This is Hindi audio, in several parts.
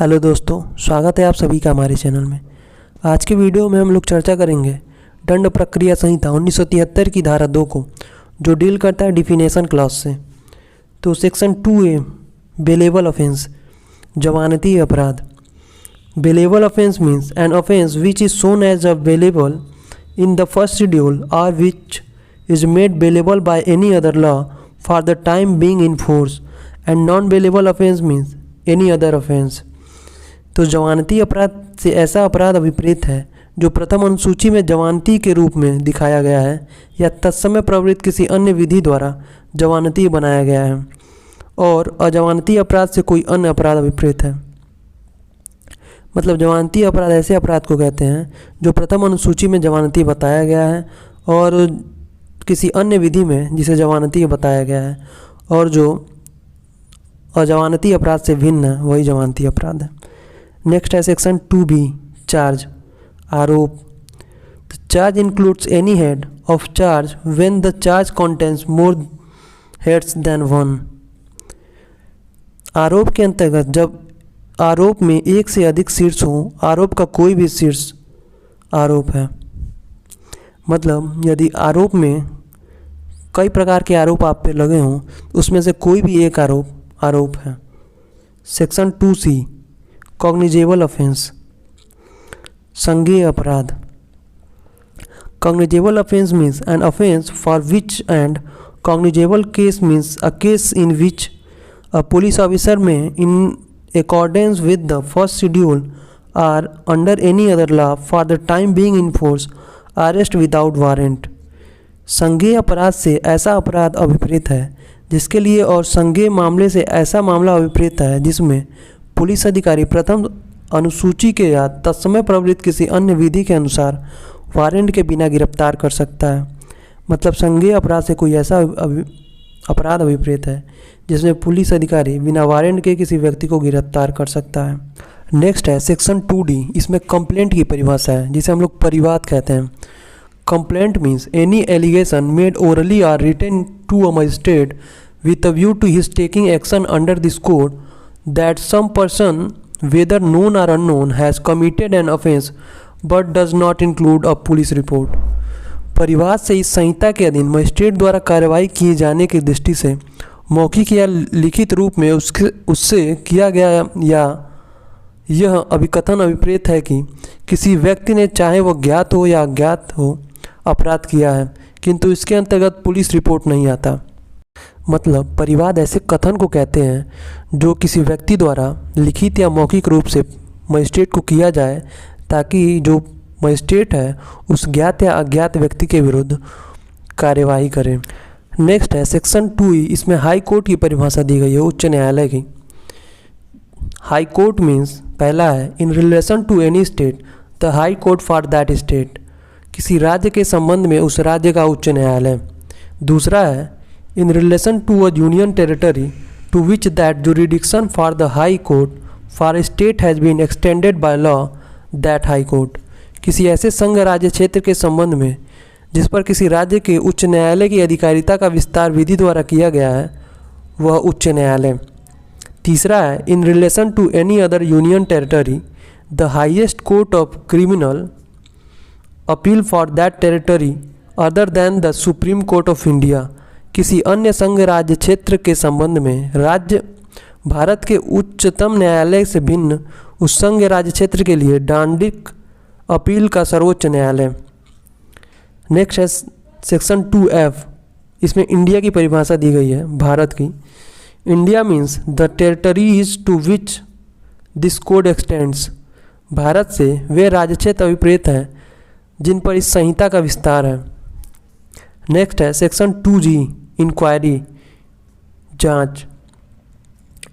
हेलो दोस्तों, स्वागत है आप सभी का हमारे चैनल में। आज के वीडियो में हम लोग चर्चा करेंगे दंड प्रक्रिया संहिता 1973 की धारा 2 को, जो डील करता है डिफिनेशन क्लॉज से। तो सेक्शन 2A बेलेबल ऑफेंस, जमानती अपराध। Bailable offence means an offence which is shown as a bailable in the first schedule or which is made bailable by any other law for the time being in force, and non bailable offence means any other offence. तो जमानती अपराध से ऐसा अपराध अभिप्रेत है जो प्रथम अनुसूची में जमानती के रूप में दिखाया गया है या तत्समय प्रवृत्त किसी अन्य विधि द्वारा जमानती बनाया गया है, और अजमानती अपराध से कोई अन्य अपराध अभिप्रेत है। मतलब जमानती अपराध ऐसे अपराध को कहते हैं जो प्रथम अनुसूची में जमानती बताया गया है और किसी अन्य विधि में जिसे जमानती बताया गया है, और जो अजमानती अपराध से भिन्न है वही जमानती अपराध है। नेक्स्ट है सेक्शन 2B चार्ज, आरोप। Charge includes any head of charge when the charge contains more heads than one. आरोप के अंतर्गत जब आरोप में एक से अधिक शीर्ष हो, आरोप का कोई भी शीर्ष आरोप है। मतलब यदि आरोप में कई प्रकार के आरोप आप पे लगे हों, उसमें से कोई भी एक आरोप है। सेक्शन 2C कॉग्निजेबल ऑफेंस, संज्ञेय अपराध। Cognizable offence means an offence for which and cognizable case means a case in which a police officer may in accordance with the first schedule or under any other law for the time being in force arrest without warrant. संज्ञेय अपराध से ऐसा अपराध अभिप्रेत है जिसके लिए, और संज्ञेय मामले से ऐसा मामला अभिप्रेत है जिसमें पुलिस अधिकारी प्रथम अनुसूची के या तत्समय प्रवृत्त किसी अन्य विधि के अनुसार वारंट के बिना गिरफ्तार कर सकता है। मतलब संज्ञेय अपराध से कोई ऐसा अपराध अभिप्रेत है जिसमें पुलिस अधिकारी बिना वारंट के किसी व्यक्ति को गिरफ्तार कर सकता है। नेक्स्ट है सेक्शन 2D, इसमें कंप्लेंट की परिभाषा है जिसे हम लोग परिवाद कहते हैं। Complaint means any allegation made orally or written to a magistrate with a view to his taking action under this code that some person, whether known or unknown, has committed an offence but does not include a police report। परिवाद से इस संहिता के अधीन मजिस्ट्रेट द्वारा कार्रवाई किए जाने की दृष्टि से मौखिक या लिखित रूप में उससे किया गया या यह अभिकथन अभिप्रेत है कि किसी व्यक्ति ने, चाहे वह ज्ञात हो या अज्ञात हो, अपराध किया है, किंतु इसके अंतर्गत पुलिस रिपोर्ट नहीं आता। मतलब परिवाद ऐसे कथन को कहते हैं जो किसी व्यक्ति द्वारा लिखित या मौखिक रूप से मजिस्ट्रेट को किया जाए, ताकि जो मजिस्ट्रेट है उस ज्ञात या अज्ञात व्यक्ति के विरुद्ध कार्यवाही करे। नेक्स्ट है सेक्शन 2E, इसमें हाई कोर्ट की परिभाषा दी गई है, उच्च न्यायालय की। हाई कोर्ट मीन्स, पहला है in relation to any state the high court for that state, किसी राज्य के संबंध में उस राज्य का उच्च न्यायालय। दूसरा है in relation to a union territory to which that jurisdiction for the high court for a state has been extended by law that high court, किसी ऐसे संघ राज्य क्षेत्र के संबंध में जिस पर किसी राज्य के उच्च न्यायालय की अधिकारिता का विस्तार विधि द्वारा किया गया है, वह उच्च न्यायालय। तीसरा है in relation to any other union territory the highest court of criminal appeal for that territory other than the Supreme Court of India, किसी अन्य संघ राज्य क्षेत्र के संबंध में राज्य भारत के उच्चतम न्यायालय से भिन्न उस संघ राज्य क्षेत्र के लिए दांडिक अपील का सर्वोच्च न्यायालय। नेक्स्ट है सेक्शन 2F, इसमें इंडिया की परिभाषा दी गई है, भारत की। India means the territories to which this code extends, Bharat से वे राज्य क्षेत्र अभिप्रेत हैं जिन पर इस संहिता का विस्तार है। नेक्स्ट है सेक्शन 2G इंक्वायरी, जांच।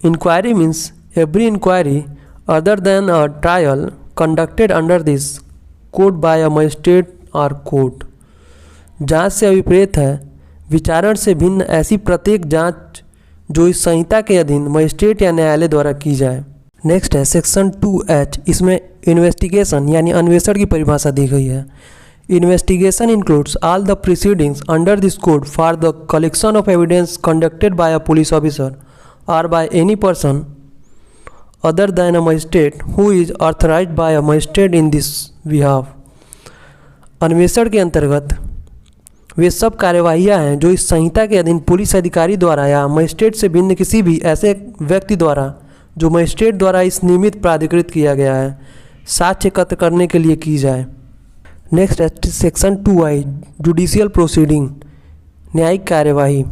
Inquiry means every inquiry other than a trial conducted under this code by a magistrate or court. जांच से अभिप्रेत है विचारण से भिन्न ऐसी प्रत्येक जांच जो इस संहिता के अधीन मजिस्ट्रेट या न्यायालय द्वारा की जाए। नेक्स्ट है सेक्शन 2H, इसमें इन्वेस्टिगेशन यानी अन्वेषण की परिभाषा दी गई है। Investigation includes all the proceedings under this code for the collection of evidence conducted by a police officer or by any person other than a magistrate who is authorized by a magistrate in this behalf। अन्वेषण के अंतर्गत वे सब कार्यवाहियाँ हैं जो इस संहिता के अधीन पुलिस अधिकारी द्वारा या मजिस्ट्रेट से भिन्न किसी भी ऐसे व्यक्ति द्वारा जो मजिस्ट्रेट द्वारा इस नियमित प्राधिकृत किया गया है साक्ष्य एकत्र करने के लिए की जाए। नेक्स्ट है सेक्शन 2I जुडिशियल प्रोसीडिंग, न्यायिक कार्यवाही।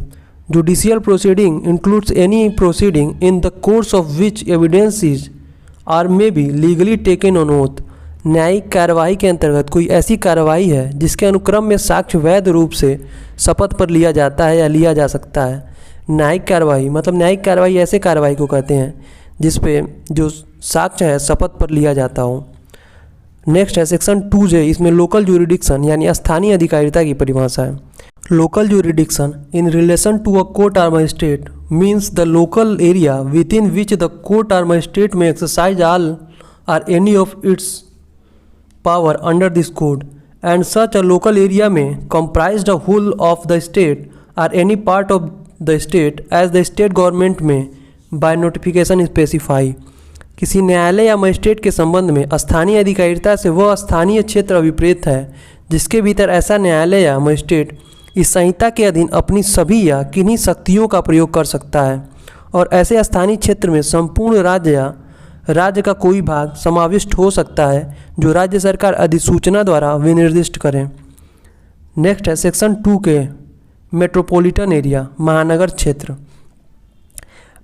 Judicial proceeding includes any proceeding in the course of which evidences or may be legally taken on oath. न्यायिक कार्यवाही के अंतर्गत कोई ऐसी कार्यवाही है जिसके अनुक्रम में साक्ष्य वैध रूप से शपथ पर लिया जाता है या लिया जा सकता है। न्यायिक कार्यवाही मतलब न्यायिक कार्यवाही ऐसे कार्यवाही को कहते हैं जिस पे जो साक्ष्य है शपथ पर लिया जाता हो। नेक्स्ट है सेक्शन 2J, इसमें लोकल ज्यूरिडिक्शन यानी स्थानीय अधिकारिता की परिभाषा है। Local jurisdiction in relation to a court or magistrate means the local area within which the court or magistrate may exercise all or any of its power under this code, and such a local area may comprise the whole of the state or any part of the state as the state government may by notification specify। किसी न्यायालय या मजिस्ट्रेट के संबंध में स्थानीय अधिकारिता से वह स्थानीय क्षेत्र अभिप्रेत है जिसके भीतर ऐसा न्यायालय या मजिस्ट्रेट इस संहिता के अधीन अपनी सभी या किन्हीं शक्तियों का प्रयोग कर सकता है और ऐसे स्थानीय क्षेत्र में संपूर्ण राज्य या राज्य का कोई भाग समाविष्ट हो सकता है जो राज्य सरकार अधिसूचना द्वारा विनिर्दिष्ट करें। नेक्स्ट है सेक्शन 2K मेट्रोपॉलिटन एरिया, महानगर क्षेत्र।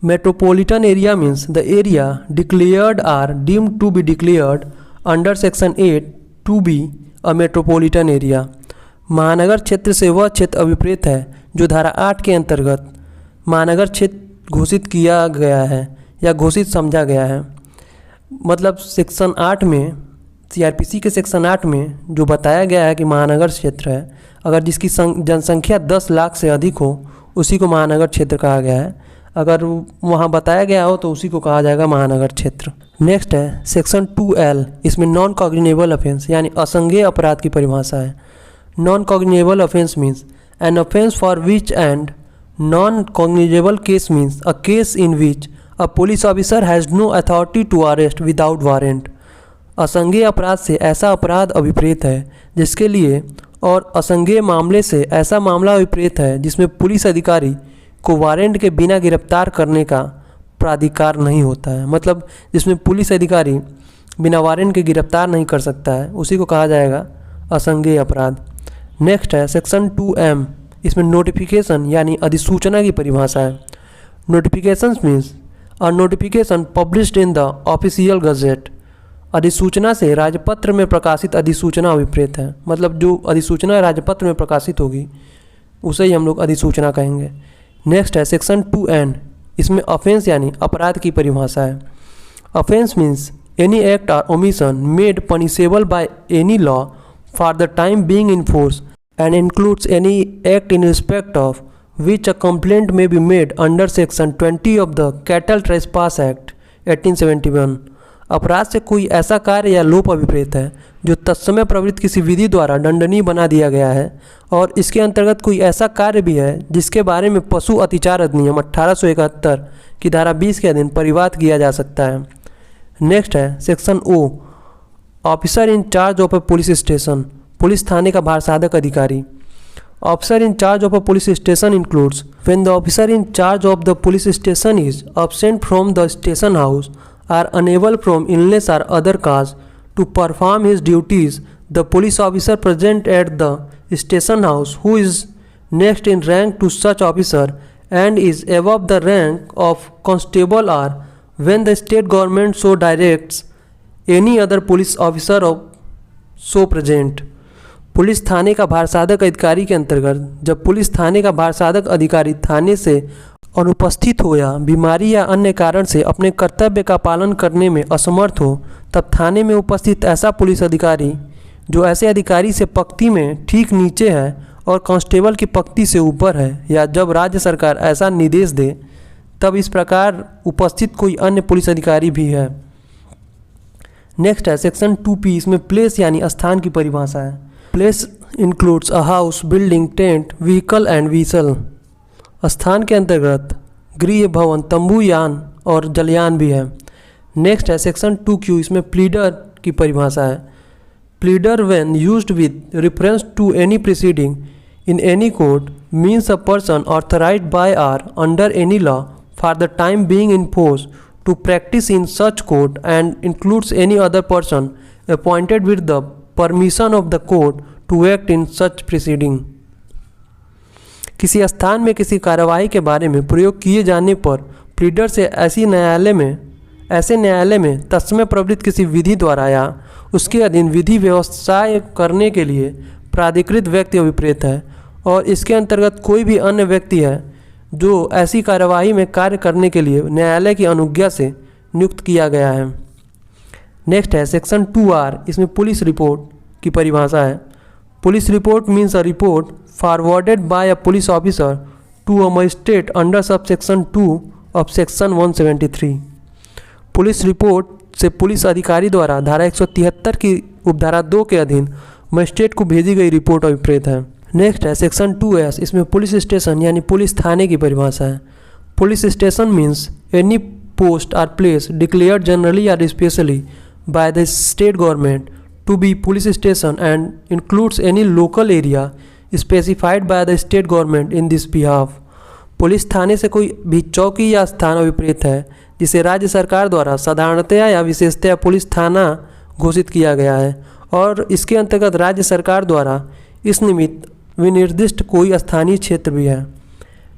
Metropolitan area means the area declared or deemed to be declared under section 8 to be a metropolitan area. महानगर क्षेत्र से वह क्षेत्र अभिप्रेत है जो धारा 8 के अंतर्गत महानगर क्षेत्र घोषित किया गया है या घोषित समझा गया है। मतलब सेक्शन 8 में CRPC के सेक्शन 8 में जो बताया गया है कि महानगर क्षेत्र है, अगर जिसकी जनसंख्या 10 लाख से अधिक हो उसी को महानगर क्षेत्र कहा गया है। अगर वहाँ बताया गया हो तो उसी को कहा जाएगा महानगर क्षेत्र। नेक्स्ट है सेक्शन 2L, इसमें नॉन कॉग्निजेबल ऑफेंस यानी असंज्ञेय अपराध की परिभाषा है। Non cognizable offence means an offence for which and non cognizable case means a case in which A police officer has no authority to arrest without warrant। असंज्ञेय अपराध से ऐसा अपराध अभिप्रेत है जिसके लिए और असंज्ञेय मामले से ऐसा मामला अभिप्रेत है जिसमें पुलिस अधिकारी को वारंट के बिना गिरफ्तार करने का प्राधिकार नहीं होता है। मतलब जिसमें पुलिस अधिकारी बिना वारंट के गिरफ्तार नहीं कर सकता है उसी को कहा जाएगा असंज्ञेय अपराध। नेक्स्ट है सेक्शन 2M, इसमें नोटिफिकेशन यानी अधिसूचना की परिभाषा है। Notification means A notification published in the official gazette। अधिसूचना से राजपत्र में प्रकाशित अधिसूचना अभिप्रेत है। मतलब जो अधिसूचना राजपत्र में प्रकाशित होगी उसे ही हम लोग अधिसूचना कहेंगे। नेक्स्ट है सेक्शन 2N, इसमें ऑफेंस यानी अपराध की परिभाषा है। ऑफेंस मीन्स एनी एक्ट और omission made punishable by any law for the time being in force and includes any act in respect of which a complaint may be made under section 20 of the Cattle Trespass Act 1871। अपराध से कोई ऐसा कार्य या लोप अभिप्रेत है जो तत्समय प्रवृत्त किसी विधि द्वारा दंडनीय बना दिया गया है और इसके अंतर्गत कोई ऐसा कार्य भी है जिसके बारे में पशु अतिचार अधिनियम 1871 की धारा 20 के अधीन परिवाद किया जा सकता है। नेक्स्ट है section O, officer in charge of a police station, police थाने का भारसाधक अधिकारी। Officer in charge of a police station includes when the officer in charge of the police station is absent from the station house or unable from illness or other cause to perform his duties, the police officer present at the station house who is next in rank to such officer and is above the rank of constable or when the state government so directs any other police officer of so present। Police थाने का भारसाधक अधिकारी के अंतर्गत जब पुलिस थाने का भारसाधक अधिकारी थाने से अनुपस्थित हो या बीमारी या अन्य कारण से अपने कर्तव्य का पालन करने में असमर्थ हो तब थाने में उपस्थित ऐसा पुलिस अधिकारी जो ऐसे अधिकारी से पंक्ति में ठीक नीचे है और कांस्टेबल की पंक्ति से ऊपर है या जब राज्य सरकार ऐसा निर्देश दे तब इस प्रकार उपस्थित कोई अन्य पुलिस अधिकारी भी है। नेक्स्ट है सेक्शन 2P, इसमें प्लेस यानी स्थान की परिभाषा है। Place includes a house, building, tent, vehicle and whistle. स्थान के अंतर्गत गृह, भवन, तंबू, यान और जलयान भी है। नेक्स्ट है सेक्शन 2Q, इसमें प्लीडर की परिभाषा है। Pleader when used with reference to any proceeding in any court means a person authorised by or under any law for the time being in force to practise in such court and includes any other person appointed with the permission of the court to act in such proceeding. किसी स्थान में किसी कार्यवाही के बारे में प्रयोग किए जाने पर प्लीडर से ऐसे न्यायालय में तत्समय प्रवृत्त किसी विधि द्वारा या उसके अधीन विधि व्यवसाय करने के लिए प्राधिकृत व्यक्ति अभिप्रेत है, और इसके अंतर्गत कोई भी अन्य व्यक्ति है जो ऐसी कार्यवाही में कार्य करने के लिए न्यायालय की अनुज्ञा से नियुक्त किया गया है। नेक्स्ट है सेक्शन 2R, इसमें पुलिस रिपोर्ट की परिभाषा है। Police report means a report forwarded by a police officer to a magistrate under sub section 2 of section 173। Police report से पुलिस अधिकारी द्वारा धारा 173 की उपधारा 2 के अधीन मजिस्ट्रेट को भेजी गई रिपोर्ट अभिप्रेत है। नेक्स्ट है सेक्शन 2S, इसमें पुलिस स्टेशन यानी पुलिस थाने की परिभाषा है। Police station means any post or place declared generally or specially by the state government to be police station and includes any local area specified by the state government in this behalf। Police थाने से कोई भी चौकी या स्थान अभिप्रेत है जिसे राज्य सरकार द्वारा साधारणतया या विशेषतया पुलिस थाना घोषित किया गया है, और इसके अंतर्गत राज्य सरकार द्वारा इस निमित्त विनिर्दिष्ट कोई स्थानीय क्षेत्र भी है।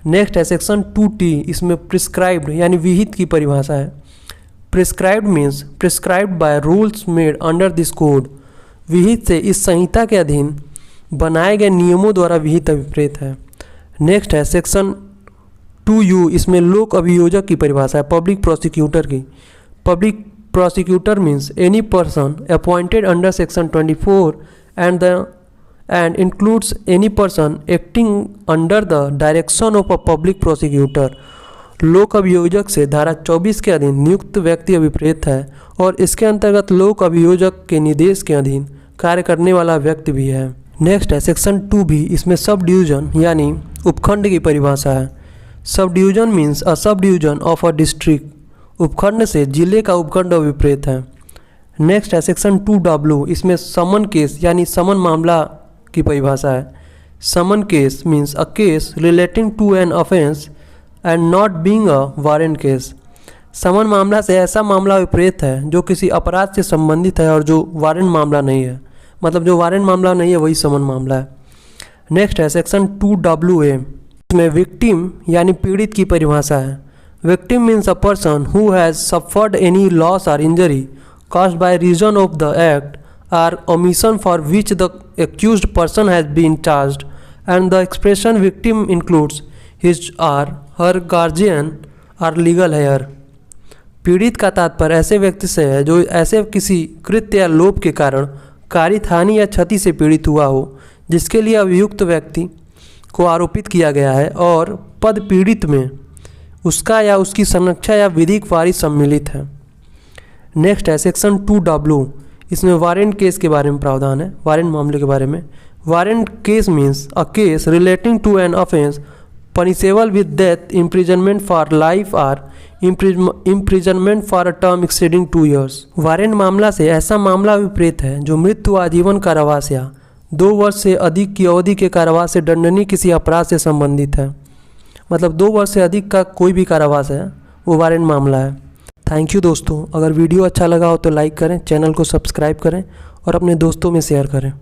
नेक्स्ट है सेक्शन 2T, इसमें प्रिस्क्राइब्ड यानी विहित की परिभाषा है। Prescribed means prescribed by rules made under this code. विहित से इस संहिता के अधीन बनाए गए नियमों द्वारा विहित अभिप्रेत है। नेक्स्ट है सेक्शन 2U, इसमें लोक अभियोजक की परिभाषा है, पब्लिक प्रोसिक्यूटर की। Public prosecutor means any person appointed under section 24 and includes any person acting under the direction of a public prosecutor. लोक अभियोजक से धारा 24 के अधीन नियुक्त व्यक्ति अभिप्रेत है, और इसके अंतर्गत लोक अभियोजक के निर्देश के अधीन कार्य करने वाला व्यक्ति भी है। नेक्स्ट है सेक्शन 2B, इसमें सब डिवीजन यानी उपखंड की परिभाषा है। Sub division means a sub division of a district. उपखंड से जिले का उपखंड अभिप्रेत है। नेक्स्ट है सेक्शन 2W, इसमें समन केस यानी समन मामला की परिभाषा है। Summons case means a case relating to an offence and not being a warrant case. Summons मामला से ऐसा मामला विपरीत है जो किसी अपराध से संबंधित है और जो वारंट मामला नहीं है, मतलब जो वारंट मामला नहीं है वही समन मामला है। नेक्स्ट है सेक्शन 2WA, इसमें विक्टिम यानी पीड़ित की परिभाषा है। Victim means a person who has suffered any loss और injury caused by reason of the act or omission for which the accused person has been charged, and the expression victim includes his or her guardian or legal heir। पीड़ित का तात्पर्य ऐसे व्यक्ति से है जो ऐसे किसी कृत्य या लोभ के कारण कारित हानि या क्षति से पीड़ित हुआ हो जिसके लिए अभियुक्त व्यक्ति को आरोपित किया गया है, और पद पीड़ित में उसका या उसकी संरक्षा या विधिक वारिस सम्मिलित है। नेक्स्ट है सेक्शन 2W, इसमें वारंट केस के बारे में प्रावधान है, वारंट मामले के बारे में। Warrant case means a case relating to an offence punishable with death, imprisonment for life or imprisonment for a term exceeding 2 years। Warrant मामला से ऐसा मामला विपरीत है जो मृत्यु, आजीवन कारावास या 2 वर्ष से अधिक की अवधि के कारावास से दंडनीय किसी अपराध से संबंधित है, मतलब 2 वर्ष से अधिक का कोई भी कारावास है वो वारंट मामला है। थैंक यू दोस्तों, अगर वीडियो अच्छा लगा हो तो लाइक करें, चैनल को सब्सक्राइब करें और अपने दोस्तों में शेयर करें।